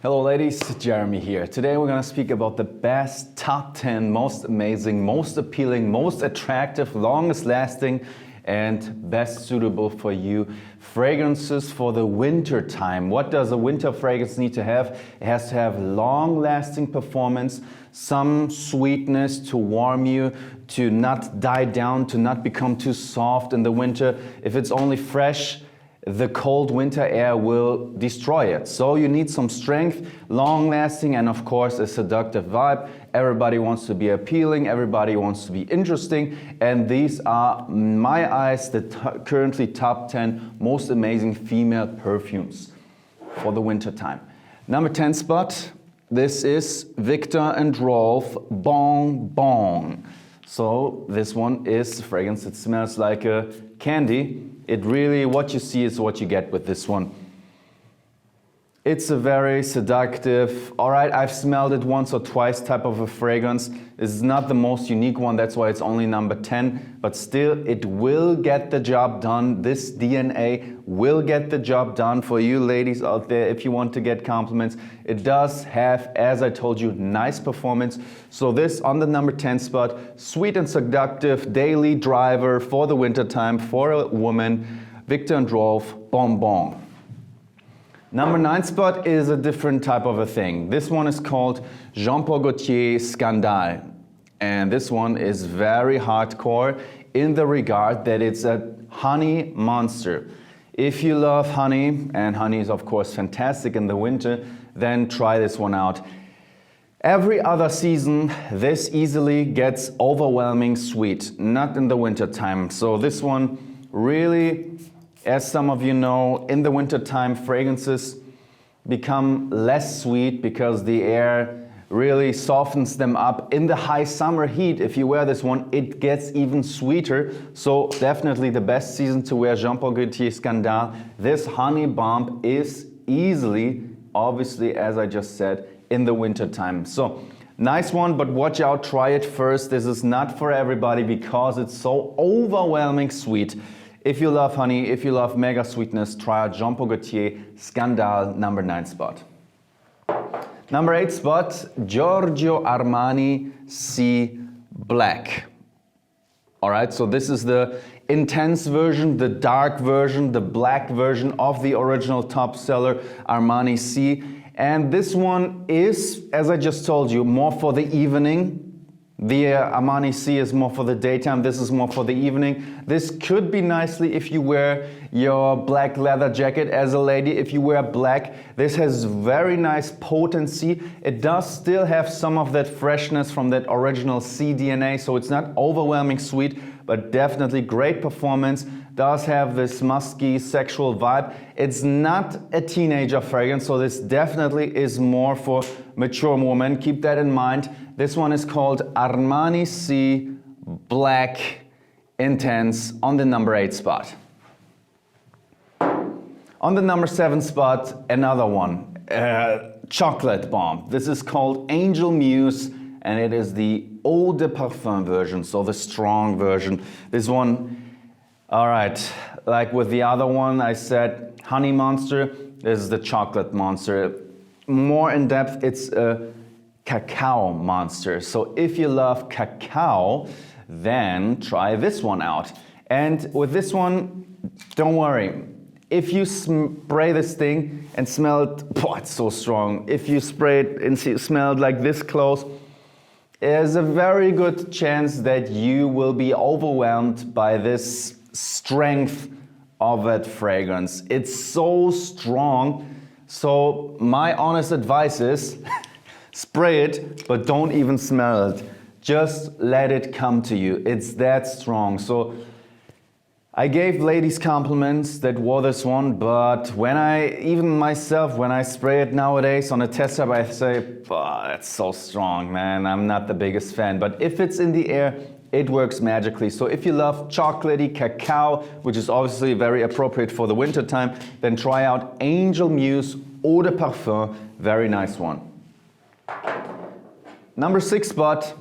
Hello ladies, Jeremy here. Today we're going to speak about the best top 10 most amazing, most appealing, most attractive, longest lasting and best suitable for you fragrances for the winter time. What does a winter fragrance need to have? It has to have long lasting performance, some sweetness to warm you, to not die down, to not become too soft in the winter. If it's only fresh, the cold winter air will destroy it. So you need some strength, long lasting, and of course a seductive vibe. Everybody wants to be appealing, everybody wants to be interesting, and these are, in my eyes, the currently top 10 most amazing female perfumes for the winter time. Number 10 spot, this is Viktor and Rolf Bon Bon. So this one is a fragrance that smells like a candy. It really, what you see is what you get with this one. It's a very seductive, all right, I've smelled it once or twice type of a fragrance. It's not the most unique one, that's why it's only number 10, but still it will get the job done. This DNA will get the job done for you ladies out there if you want to get compliments. It does have, as I told you, nice performance. So this on the number 10 spot, sweet and seductive daily driver for the winter time for a woman, Viktor and Rolf Bon Bon. Number 9 spot is a different type of a thing. This one is called Jean Paul Gaultier Scandale. And this one is very hardcore in the regard that it's a honey monster. If you love honey, and honey is of course fantastic in the winter, then try this one out. Every other season, this easily gets overwhelming sweet, not in the winter time. So this one really, as some of you know, in the wintertime, fragrances become less sweet because the air really softens them up. In the high summer heat, if you wear this one, it gets even sweeter. So definitely the best season to wear Jean Paul Gaultier Scandale. This honey bomb is easily, obviously, as I just said, in the wintertime. So nice one, but watch out, try it first. This is not for everybody because it's so overwhelming sweet. If you love honey, if you love mega sweetness, try out Jean Paul Gaultier Scandale, number 9 spot. Number 8 spot, Giorgio Armani C Black. All right, so this is the intense version, the dark version, the black version of the original top seller Armani C. And this one is, as I just told you, more for the evening. The Armani C is more for the daytime, this is more for the evening. This could be nicely if you wear your black leather jacket as a lady, if you wear black. This has very nice potency. It does still have some of that freshness from that original C DNA, so it's not overwhelming sweet, but definitely great performance. Does have this musky sexual vibe. It's not a teenager fragrance, so this definitely is more for mature women. Keep that in mind. This one is called Armani C Black Intense on the number 8 spot. On the number 7 spot, another one, chocolate bomb. This is called Angel Muse, and it is the Eau de Parfum version, so the strong version. This one, all right, like with the other one, I said honey monster. This is the chocolate monster. More in depth, it's a cacao monster. So if you love cacao, then try this one out. And with this one, don't worry. If you spray this thing and smell it, it's so strong. If you spray it and smell it like this close, there's a very good chance that you will be overwhelmed by this strength of that fragrance. It's so strong. So my honest advice is spray it, but don't even smell it. Just let it come to you. It's that strong. So I gave ladies compliments that wore this one, but when even myself, when I spray it nowadays on a test tube, I say, that's so strong, man. I'm not the biggest fan. But if it's in the air, it works magically. So if you love chocolatey cacao, which is obviously very appropriate for the winter time, then try out Angel Muse Eau de Parfum. Very nice one. Number 6 spot,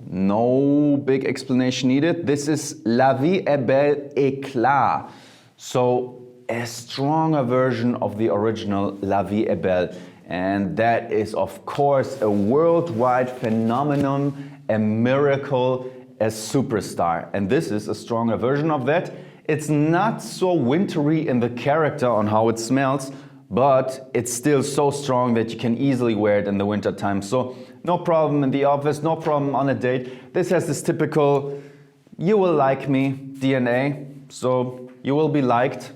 no big explanation needed. This is La Vie est Belle Éclat. So a stronger version of the original La Vie est Belle. And that is, of course, a worldwide phenomenon, a miracle, a superstar. And this is a stronger version of that. It's not so wintry in the character on how it smells, but it's still so strong that you can easily wear it in the winter time. So no problem in the office, no problem on a date. This has this typical, you will like me DNA. So you will be liked.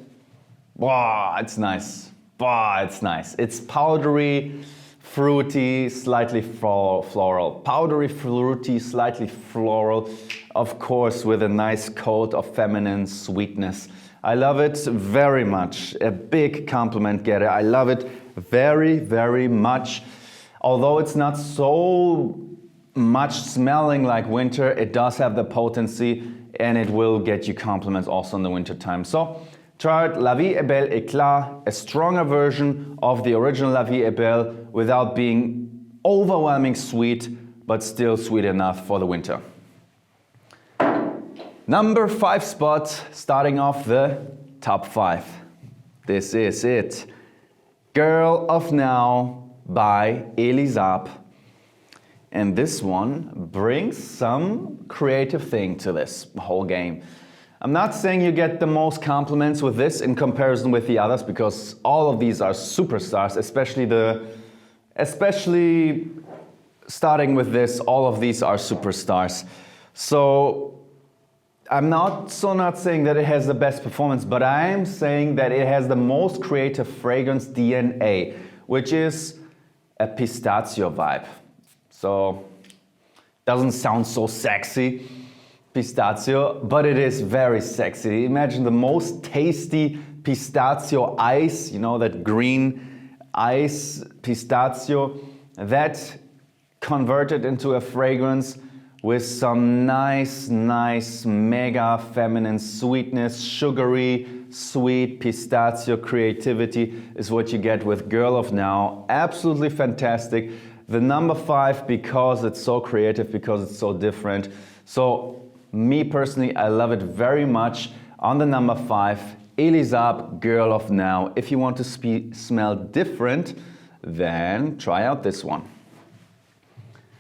Wow, it's nice. Wow, it's nice. It's powdery, fruity, slightly floral. Powdery, fruity, slightly floral. Of course, with a nice coat of feminine sweetness. I love it very much. A big compliment, Gere. I love it very, very much. Although it's not so much smelling like winter, it does have the potency and it will get you compliments also in the winter time. So try it, La Vie est Belle Éclat, a stronger version of the original La Vie est Belle without being overwhelming sweet, but still sweet enough for the winter. Number 5 spot, starting off the top 5. This is it. Girl of Now by Elisab. And this one brings some creative thing to this whole game. I'm not saying you get the most compliments with this in comparison with the others, because all of these are superstars, especially starting with this, all of these are superstars. So I'm not saying that it has the best performance, but I am saying that it has the most creative fragrance DNA, which is a pistachio vibe. So doesn't sound so sexy, pistachio, but it is very sexy. Imagine the most tasty pistachio ice, you know, that green ice pistachio, that converted into a fragrance with some nice mega feminine sweetness, sugary, sweet pistachio creativity is what you get with Girl of Now. Absolutely fantastic. The number 5 because it's so creative, because it's so different. So me personally, I love it very much. On the number 5, Elisab, Girl of Now. If you want to smell different, then try out this one.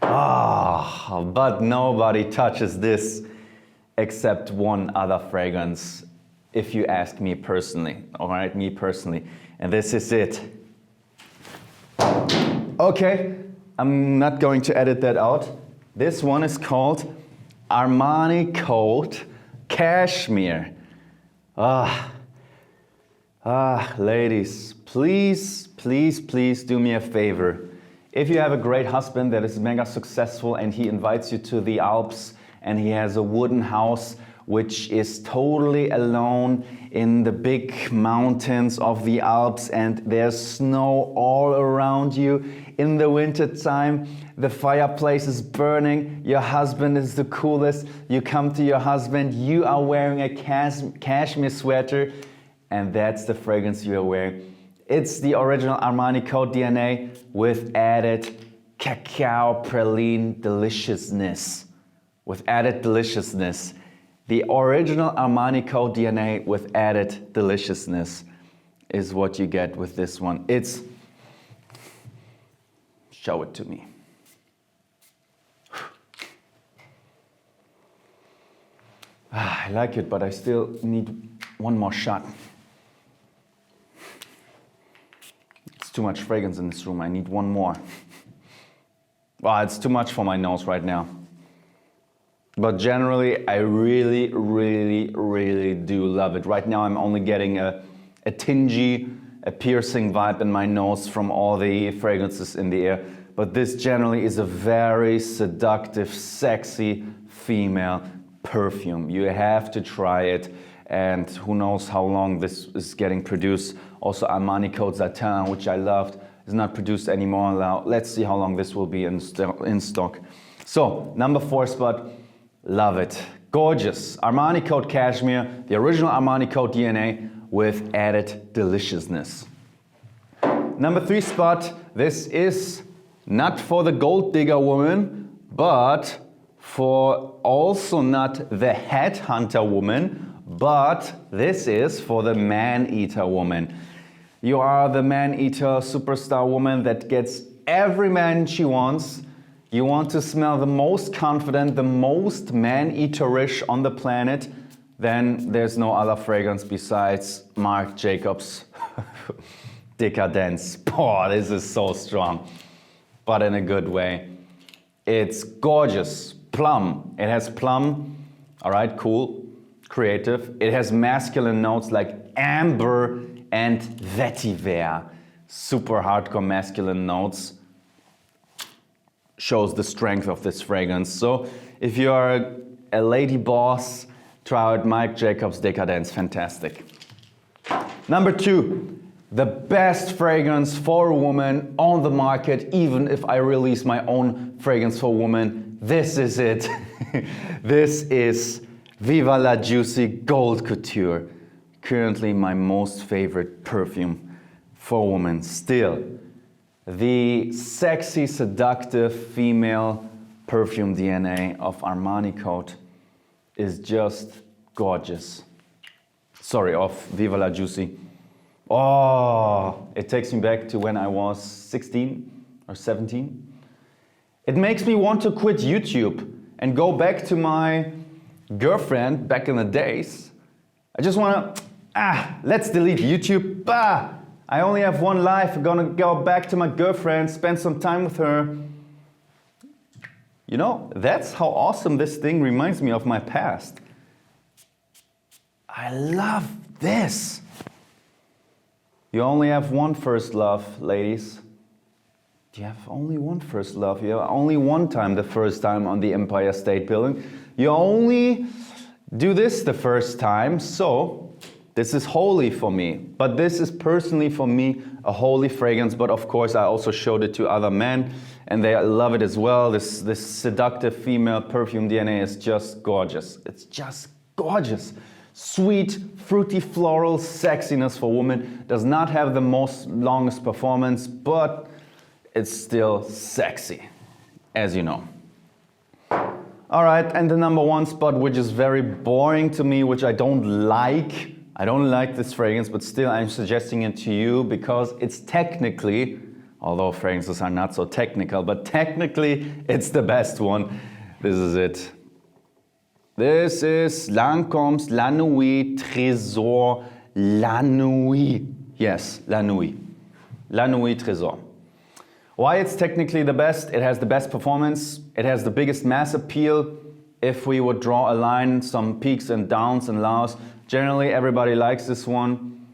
But nobody touches this except one other fragrance, if you ask me personally. All right, me personally. And this is it. Okay, I'm not going to edit that out. This one is called Armani Coat Cashmere. Ladies, please do me a favor. If you have a great husband that is mega successful and he invites you to the Alps and he has a wooden house which is totally alone in the big mountains of the Alps and there's snow all around you in the winter time, the fireplace is burning, your husband is the coolest, you come to your husband, you are wearing a cashmere sweater, and that's the fragrance you are wearing. It's the original Armani Coat DNA with added cacao praline deliciousness. With added deliciousness. The original Armani Coat DNA with added deliciousness is what you get with this one. It's... Show it to me. I like it, but I still need one more shot. It's too much fragrance in this room. I need one more. Well, it's too much for my nose right now. But generally, I really do love it. Right now, I'm only getting a tingy, a piercing vibe in my nose from all the fragrances in the air. But this generally is a very seductive, sexy female perfume. You have to try it. And who knows how long this is getting produced. Also Armani Coat Satin, which I loved, is not produced anymore now. Let's see how long this will be in stock. So, number 4 spot, love it. Gorgeous. Armani Coat Cashmere, the original Armani Coat DNA with added deliciousness. Number 3 spot, this is not for the gold digger woman, but for also not the headhunter woman, but this is for the man-eater woman. You are the man-eater superstar woman that gets every man she wants. You want to smell the most confident, the most man-eaterish on the planet. Then there's no other fragrance besides Marc Jacobs Decadence. Boah, this is so strong, but in a good way. It's gorgeous. Plum. It has plum. All right, cool, creative. It has masculine notes like amber and vetiver. Super hardcore masculine notes. Shows the strength of this fragrance. So if you are a lady boss, try out Marc Jacobs Decadence. Fantastic. Number 2. The best fragrance for a woman on the market, even if I release my own fragrance for women. This is it. This is Viva La Juicy Gold Couture. Currently my most favorite perfume for women. Still, the sexy, seductive female perfume DNA of Armani Code is just gorgeous. Sorry, of Viva La Juicy. Oh, it takes me back to when I was 16 or 17. It makes me want to quit YouTube and go back to my girlfriend back in the days. I just want to, let's delete YouTube. I only have one life. I'm gonna go back to my girlfriend, spend some time with her. You know, that's how awesome this thing reminds me of my past. I love this. You only have one first love, ladies. You have only one first love. You have only one time, the first time on the Empire State Building. You only do this the first time, so this is holy for me. But this is personally for me a holy fragrance, but of course I also showed it to other men and they love it as well. This seductive female perfume DNA is just gorgeous. It's just gorgeous. Sweet, fruity, floral sexiness for women. Does not have the longest performance, but it's still sexy, as you know. All right, and the number 1 spot, which is very boring to me, which I don't like. I don't like this fragrance, but still I'm suggesting it to you because it's technically, although fragrances are not so technical, but technically it's the best one. This is it. This is Lancome's La Nuit Trésor La Nuit. Yes, La Nuit. La Nuit Trésor. Why it's technically the best? It has the best performance. It has the biggest mass appeal. If we would draw a line, some peaks and downs and lows, generally everybody likes this one.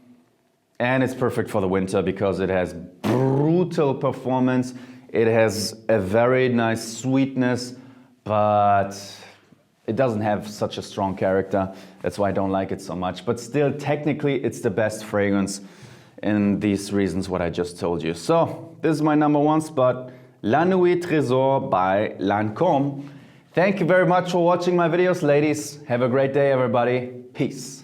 And it's perfect for the winter because it has brutal performance. It has a very nice sweetness, but it doesn't have such a strong character. That's why I don't like it so much. But still, technically, it's the best fragrance in these reasons what I just told you. So, this is my number 1 spot, La Nuit Trésor by Lancôme. Thank you very much for watching my videos, ladies. Have a great day, everybody. Peace.